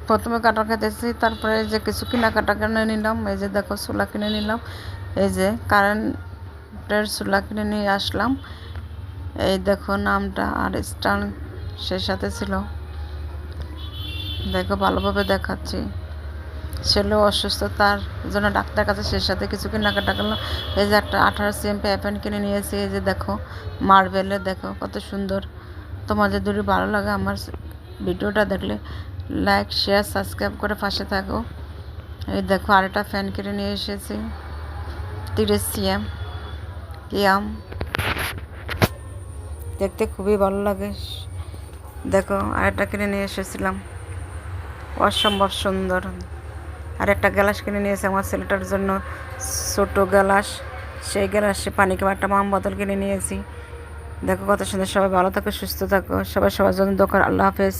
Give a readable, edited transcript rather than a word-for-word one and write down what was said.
প্রথমে কাঁঠাল খেতেছি, তারপরে এই যে কিছু কেনাকাটা কিনে নিলাম। এই যে দেখো চুলা কিনে নিলাম, এই যে কারেন্টের চুলা কিনে নিয়ে আসলাম। এই দেখো নামটা আর স্টান সে সাথে ছিল। দেখো ভালোভাবে দেখাচ্ছি। ছেলেও অসুস্থ, তার জন্য ডাক্তার কাছে সে সাথে কিছু কেনাকাটা করলাম। এই যে একটা 18 cm প্যান কিনে নিয়েছি। এই যে দেখো মার্বেলের, দেখো কত সুন্দর। তোমাদের যদি ভালো লাগে আমার ভিডিওটা দেখলে লাইক শেয়ার সাবস্ক্রাইব করে পাশে থাকো। এই দেখো আরেকটা ফ্যান কিনে নিয়ে এসেছি 30 cm ইয়াম, দেখতে খুবই ভালো লাগে। দেখো আরেকটা কিনে নিয়ে এসেছিলাম, অসম্ভব সুন্দর। আর একটা গ্লাস কিনে নিয়েছে আমার ছেলেটার জন্য, ছোটো গ্লাস। সেই গ্লাসে পানি খাওয়া একটা মাম বোতল কিনে নিয়েছি। দেখো কত সুন্দর। সবাই ভালো থাকো, সুস্থ থাকো, সবাই সবার জন্য দোকান। আল্লাহ হাফেজ।